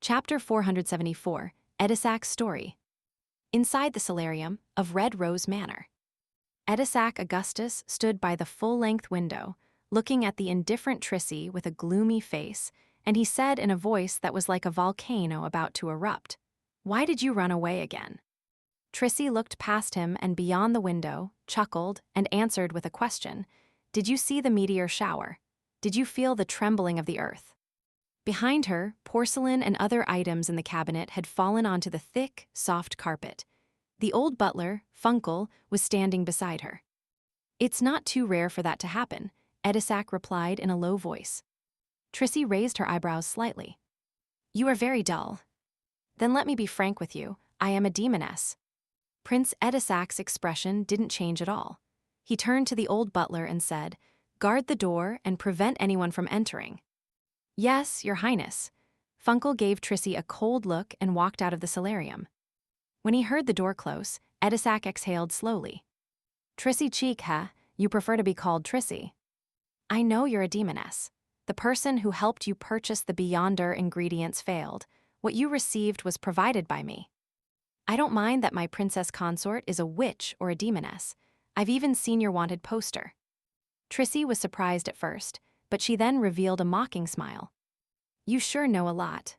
Chapter 474, Edessak's Story. Inside the solarium of Red Rose Manor. Edessak Augustus stood by the full-length window, looking at the indifferent Trissy with a gloomy face, and he said in a voice that was like a volcano about to erupt, "Why did you run away again?" Trissy looked past him and beyond the window, chuckled, and answered with a question. "Did you see the meteor shower? Did you feel the trembling of the earth?" Behind her, porcelain and other items in the cabinet had fallen onto the thick, soft carpet. The old butler, Funkel, was standing beside her. "It's not too rare for that to happen," Edessak replied in a low voice. Trissy raised her eyebrows slightly. "You are very dull." "Then let me be frank with you, I am a demoness." Prince Edessak's expression didn't change at all. He turned to the old butler and said, "Guard the door and prevent anyone from entering." "Yes, Your Highness." Funkel gave Trissy a cold look and walked out of the solarium. When he heard the door close, Edessak exhaled slowly. "Trissy cheek, huh? You prefer to be called Trissy." "I know you're a demoness. The person who helped you purchase the Beyonder ingredients failed. What you received was provided by me. I don't mind that my princess consort is a witch or a demoness. I've even seen your wanted poster." Trissy was surprised at first, but she then revealed a mocking smile. "You sure know a lot.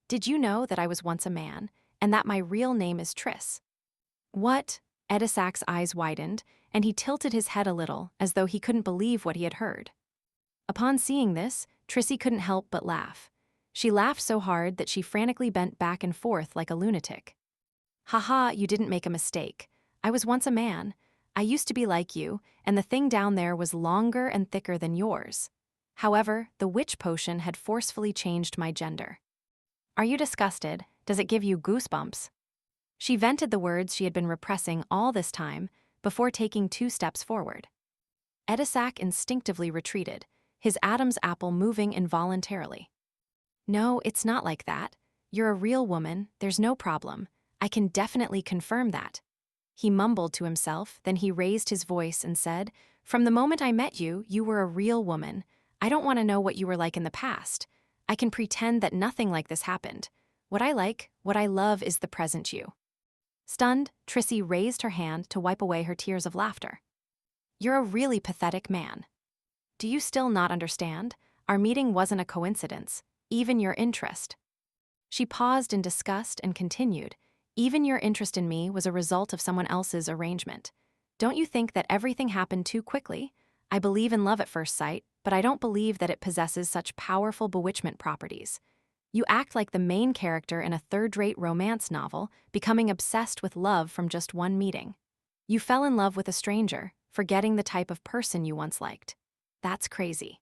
Did you know that I was once a man, and that my real name is Triss?" "What?" Edessak's eyes widened, and he tilted his head a little, as though he couldn't believe what he had heard. Upon seeing this, Trissy couldn't help but laugh. She laughed so hard that she frantically bent back and forth like a lunatic. "Haha, you didn't make a mistake. I was once a man. I used to be like you, and the thing down there was longer and thicker than yours. However, the witch potion had forcefully changed my gender." "Are you disgusted? Does it give you goosebumps?" She vented the words she had been repressing all this time, before taking 2 steps forward. Edessak instinctively retreated, his Adam's apple moving involuntarily. "No, it's not like that. You're a real woman, there's no problem. I can definitely confirm that." He mumbled to himself, then he raised his voice and said, "From the moment I met you, you were a real woman. I don't want to know what you were like in the past. I can pretend that nothing like this happened. What I like, what I love is the present you." Stunned, Trissy raised her hand to wipe away her tears of laughter. "You're a really pathetic man. Do you still not understand? Our meeting wasn't a coincidence, even your interest." She paused in disgust and continued, "Even your interest in me was a result of someone else's arrangement. Don't you think that everything happened too quickly? I believe in love at first sight, but I don't believe that it possesses such powerful bewitchment properties. You act like the main character in a third-rate romance novel, becoming obsessed with love from just one meeting. You fell in love with a stranger, forgetting the type of person you once liked. That's crazy."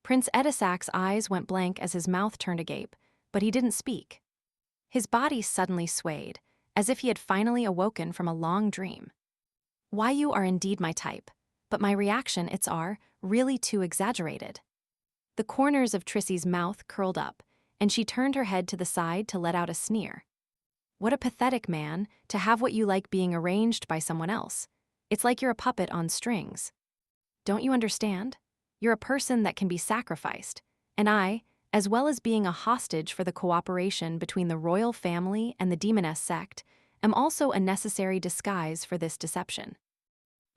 Prince Edessak's eyes went blank as his mouth turned agape, but he didn't speak. His body suddenly swayed, as if he had finally awoken from a long dream. "Why, you are indeed my type, but my reaction, it's really too exaggerated." The corners of Trissy's mouth curled up, and she turned her head to the side to let out a sneer. "What a pathetic man, to have what you like being arranged by someone else. It's like you're a puppet on strings. Don't you understand? You're a person that can be sacrificed, and I, as well as being a hostage for the cooperation between the royal family and the demoness sect, am also a necessary disguise for this deception.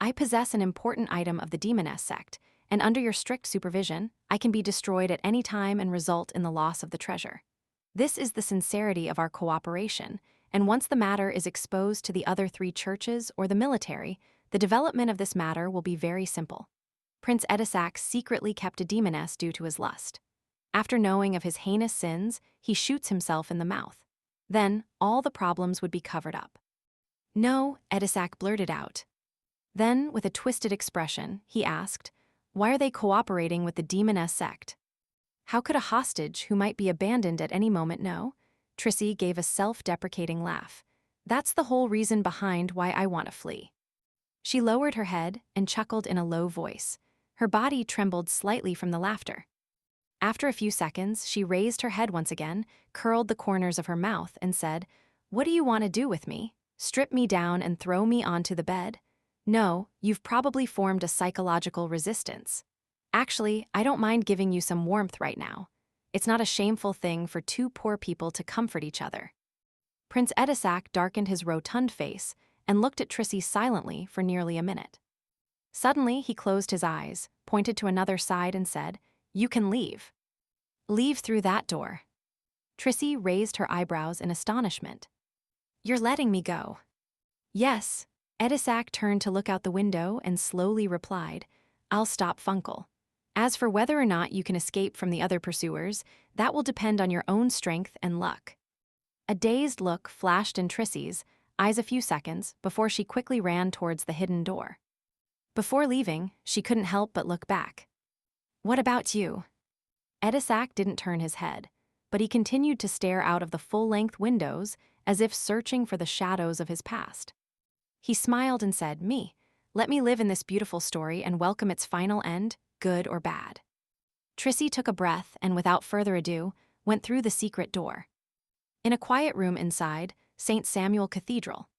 I possess an important item of the demoness sect, and under your strict supervision, I can be destroyed at any time and result in the loss of the treasure. This is the sincerity of our cooperation, and once the matter is exposed to the other 3 churches or the military, the development of this matter will be very simple. Prince Edessak secretly kept a demoness due to his lust. After knowing of his heinous sins, he shoots himself in the mouth. Then, all the problems would be covered up." "No," Edessak blurted out. Then, with a twisted expression, he asked, "Why are they cooperating with the demoness sect?" "How could a hostage who might be abandoned at any moment know?" Trissy gave a self-deprecating laugh. "That's the whole reason behind why I want to flee." She lowered her head and chuckled in a low voice. Her body trembled slightly from the laughter. After a few seconds, she raised her head once again, curled the corners of her mouth, and said, "What do you want to do with me? Strip me down and throw me onto the bed? No, you've probably formed a psychological resistance. Actually, I don't mind giving you some warmth right now. It's not a shameful thing for two poor people to comfort each other. Prince Edessak darkened his rotund face and looked at Trissy silently for nearly a minute. Suddenly, he closed his eyes, pointed to another side and said, "You can leave. Leave through that door." Trissy raised her eyebrows in astonishment. "You're letting me go?" "Yes." Edessak turned to look out the window and slowly replied, "I'll stop Funkle. As for whether or not you can escape from the other pursuers, that will depend on your own strength and luck." A dazed look flashed in Trissy's eyes a few seconds before she quickly ran towards the hidden door. Before leaving, she couldn't help but look back. "What about you?" Edessak didn't turn his head, but he continued to stare out of the full-length windows as if searching for the shadows of his past. He smiled and said, "Me. Let me live in this beautiful story and welcome its final end, good or bad." Trissy took a breath and, without further ado, went through the secret door. In a quiet room inside St. Samuel Cathedral,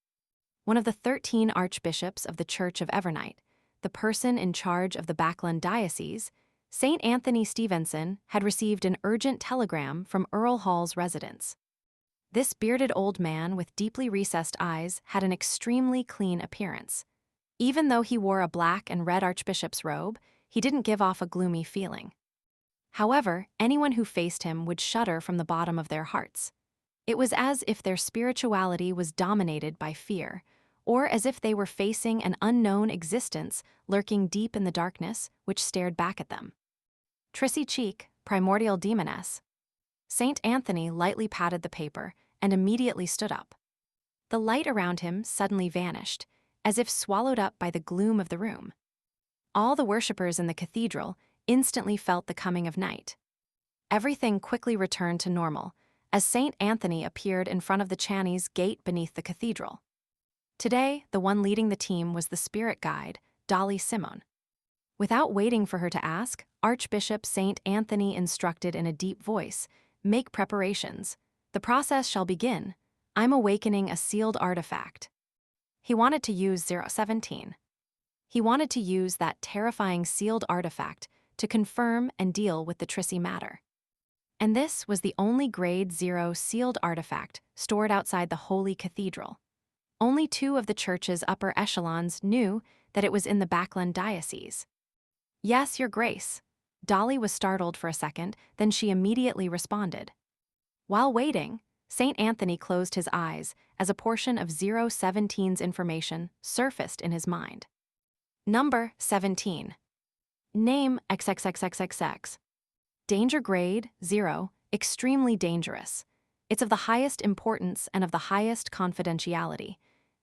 one of the 13 archbishops of the Church of Evernight, the person in charge of the Backland Diocese, St. Anthony Stevenson, had received an urgent telegram from Earl Hall's residence. This bearded old man with deeply recessed eyes had an extremely clean appearance. Even though he wore a black and red archbishop's robe, he didn't give off a gloomy feeling. However, anyone who faced him would shudder from the bottom of their hearts. It was as if their spirituality was dominated by fear, or as if they were facing an unknown existence lurking deep in the darkness which stared back at them. "Trissy Cheek, primordial demoness." St. Anthony lightly patted the paper and immediately stood up. The light around him suddenly vanished, as if swallowed up by the gloom of the room. All the worshippers in the cathedral instantly felt the coming of night. Everything quickly returned to normal, as St. Anthony appeared in front of the Channy's gate beneath the cathedral. Today, the one leading the team was the spirit guide, Dolly Simone. Without waiting for her to ask, Archbishop St. Anthony instructed in a deep voice, "Make preparations. The process shall begin. I'm awakening a sealed artifact." He wanted to use 017. He wanted to use that terrifying sealed artifact to confirm and deal with the Trissy matter. And this was the only Grade 0 sealed artifact stored outside the Holy Cathedral. Only 2 of the church's upper echelons knew that it was in the Backland Diocese. "Yes, Your Grace." Dolly was startled for a second, then she immediately responded. While waiting, St. Anthony closed his eyes as a portion of 017's information surfaced in his mind. Number 17. Name XXXXXX. Danger grade 0, extremely dangerous. It's of the highest importance and of the highest confidentiality.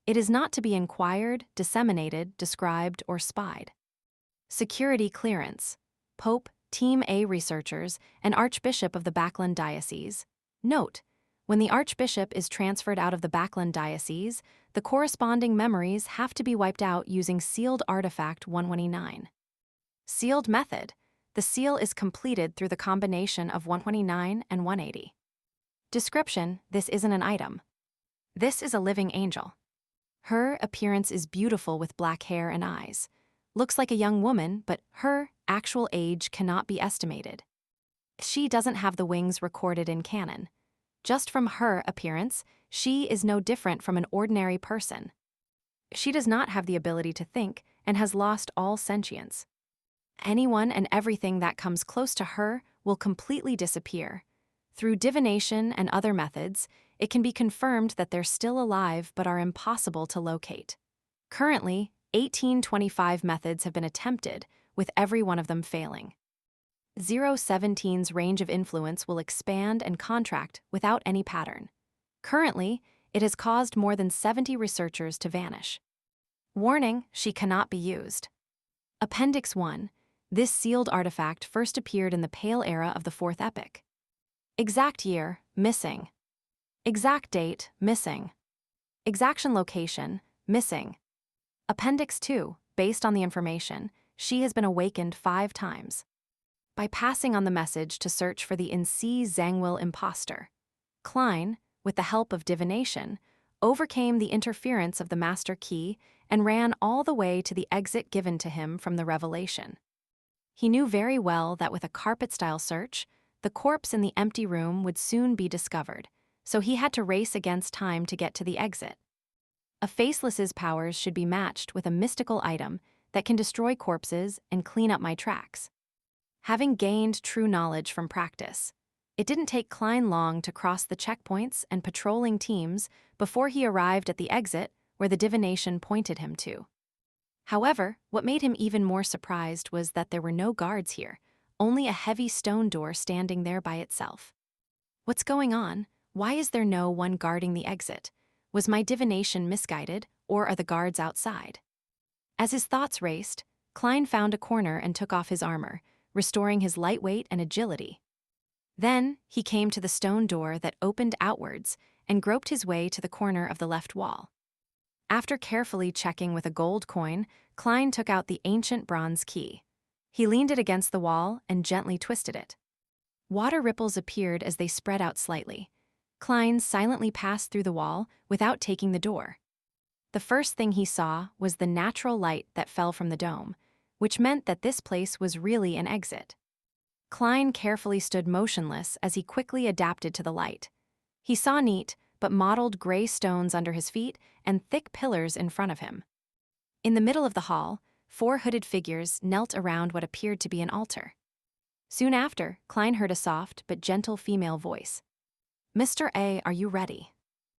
It is not to be inquired, disseminated, described, or spied. Security clearance. Pope, Team A researchers, and Archbishop of the Backland Diocese. Note: when the Archbishop is transferred out of the Backland Diocese, the corresponding memories have to be wiped out using Sealed Artifact 129. Sealed method. The seal is completed through the combination of 129 and 180. Description: this isn't an item. This is a living angel. Her appearance is beautiful with black hair and eyes. Looks like a young woman, but her actual age cannot be estimated. She doesn't have the wings recorded in canon. Just from her appearance, she is no different from an ordinary person. She does not have the ability to think and has lost all sentience. Anyone and everything that comes close to her will completely disappear. Through divination and other methods, it can be confirmed that they're still alive but are impossible to locate. Currently, 1825 methods have been attempted, with every one of them failing. 017's range of influence will expand and contract without any pattern. Currently, it has caused more than 70 researchers to vanish. Warning: she cannot be used. Appendix 1. This sealed artifact first appeared in the Pale Era of the Fourth Epoch. Exact year: missing. Exact date: missing. Exaction location: missing. Appendix 2. Based on the information, she has been awakened 5 times. By passing on the message to search for the Nsi Zangwil imposter, Klein, with the help of divination, overcame the interference of the master key and ran all the way to the exit given to him from the revelation. He knew very well that with a carpet-style search, the corpse in the empty room would soon be discovered, so he had to race against time to get to the exit. A faceless's powers should be matched with a mystical item that can destroy corpses and clean up my tracks. Having gained true knowledge from practice, it didn't take Klein long to cross the checkpoints and patrolling teams before he arrived at the exit where the divination pointed him to. However, what made him even more surprised was that there were no guards here, only a heavy stone door standing there by itself. What's going on? Why is there no one guarding the exit? Was my divination misguided, or are the guards outside? As his thoughts raced, Klein found a corner and took off his armor, restoring his lightweight and agility. Then, he came to the stone door that opened outwards and groped his way to the corner of the left wall. After carefully checking with a gold coin, Klein took out the ancient bronze key. He leaned it against the wall and gently twisted it. Water ripples appeared as they spread out slightly. Klein silently passed through the wall without taking the door. The first thing he saw was the natural light that fell from the dome, which meant that this place was really an exit. Klein carefully stood motionless as he quickly adapted to the light. He saw neat, but mottled gray stones under his feet and thick pillars in front of him. In the middle of the hall, 4 hooded figures knelt around what appeared to be an altar. Soon after, Klein heard a soft but gentle female voice. "Mr. A, are you ready?"